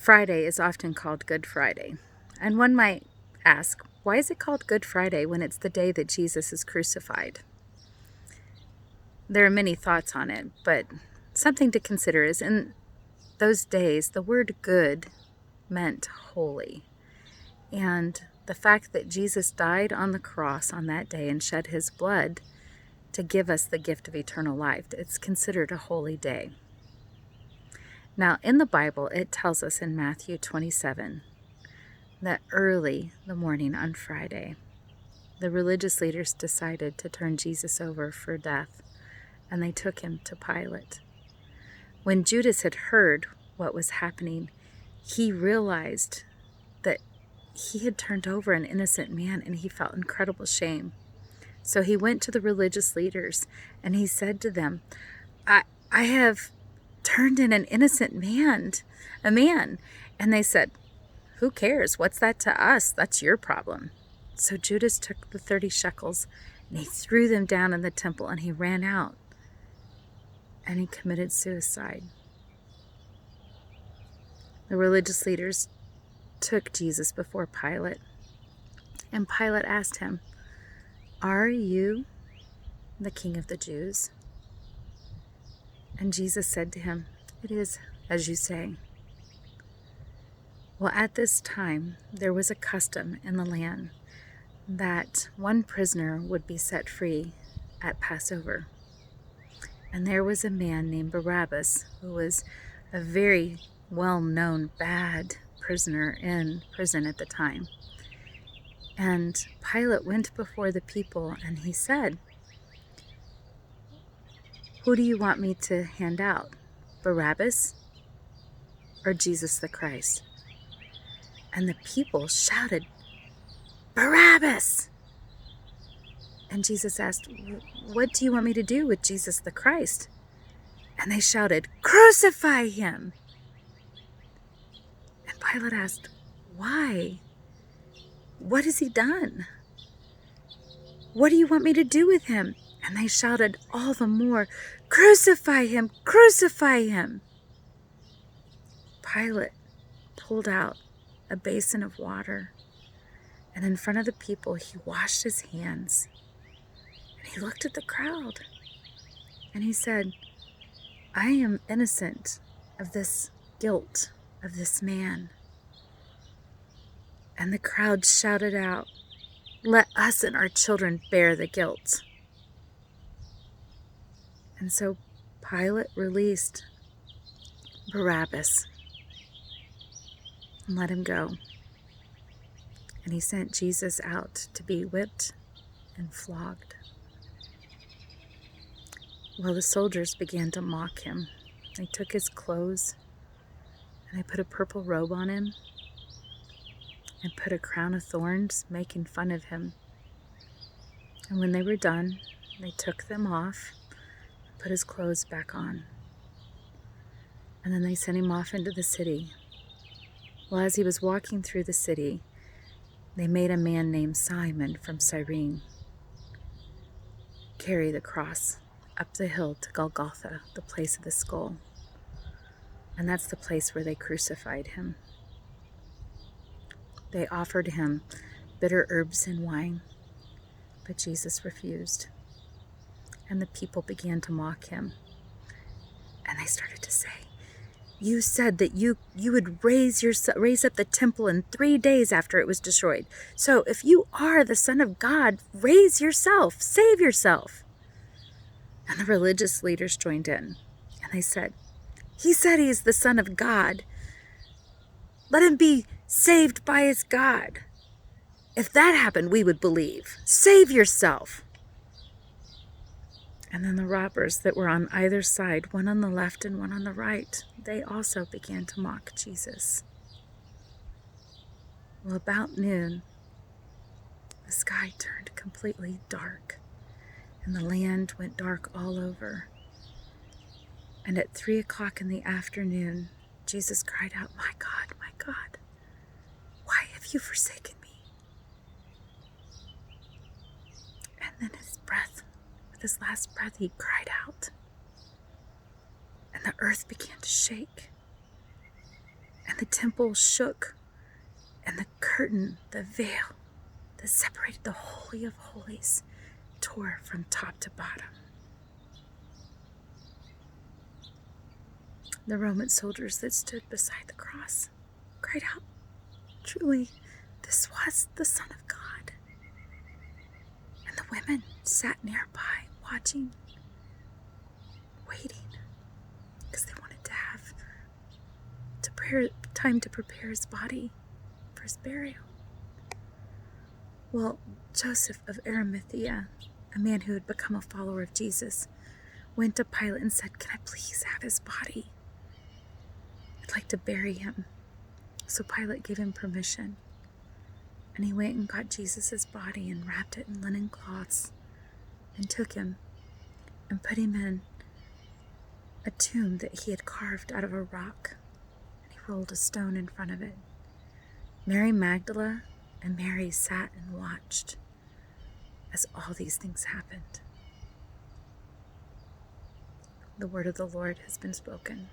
Friday is often called Good Friday. And one might ask, why is it called Good Friday when it's the day that Jesus is crucified? There are many thoughts on it, but something to consider is in those days, the word good meant holy. And the fact that Jesus died on the cross on that day and shed his blood to give us the gift of eternal life, it's considered a holy day. Now, in the Bible, it tells us in Matthew 27 that early the morning on Friday, the religious leaders decided to turn Jesus over for death, and they took him to Pilate. When Judas had heard what was happening, he realized that he had turned over an innocent man, and he felt incredible shame. So he went to the religious leaders, and he said to them, I have turned in an innocent man. And they said, who cares? What's that to us? That's your problem. So Judas took the 30 shekels and he threw them down in the temple, and he ran out and he committed suicide. The religious leaders took Jesus before Pilate, and Pilate asked him, are you the king of the Jews? And Jesus said to him, it is as you say. Well, at this time, there was a custom in the land that one prisoner would be set free at Passover. And there was a man named Barabbas who was a very well-known bad prisoner in prison at the time. And Pilate went before the people and he said, who do you want me to hand out, Barabbas or Jesus the Christ? And the people shouted, Barabbas! And Jesus asked, what do you want me to do with Jesus the Christ? And they shouted, crucify him! And Pilate asked, why? What has he done? What do you want me to do with him? And they shouted all the more, crucify him! Crucify him! Pilate pulled out a basin of water, and in front of the people he washed his hands, and he looked at the crowd and he said, I am innocent of this guilt of this man. And the crowd shouted out, let us and our children bear the guilt. And so Pilate released Barabbas and let him go. And he sent Jesus out to be whipped and flogged. Well, the soldiers began to mock him. They took his clothes and they put a purple robe on him and put a crown of thorns, making fun of him. And when they were done, they took them off and put his clothes back on. And then they sent him off into the city. Well, as he was walking through the city, they made a man named Simon from Cyrene carry the cross up the hill to Golgotha, the place of the skull. And that's the place where they crucified him. They offered him bitter herbs and wine, but Jesus refused. And the people began to mock him. And they started to say, you said that you would raise up the temple in 3 days after it was destroyed. So if you are the Son of God, raise yourself, save yourself. And the religious leaders joined in. And they said, he said he is the Son of God. Let him be saved by his God. If that happened, we would believe. Save yourself. And then the robbers that were on either side, one on the left and one on the right, they also began to mock Jesus. Well, about noon, the sky turned completely dark, and the land went dark all over. And at 3 o'clock in the afternoon, Jesus cried out, my God, why have you forsaken me? And then with his last breath, he cried out. And the earth began to shake. And the temple shook, and the curtain, the veil that separated the Holy of Holies, tore from top to bottom. The Roman soldiers that stood beside the cross cried out, "Truly, this was the Son of God." And the women sat nearby, watching, waiting, because they wanted to have time to prepare his body for his burial. Well, Joseph of Arimathea, a man who had become a follower of Jesus, went to Pilate and said, "Can I please have his body? I'd like to bury him." So Pilate gave him permission, and he went and got Jesus' body and wrapped it in linen cloths and took him and put him in a tomb that he had carved out of a rock, and he rolled a stone in front of it. Mary Magdalene and Mary sat and watched as all these things happened. The word of the Lord has been spoken.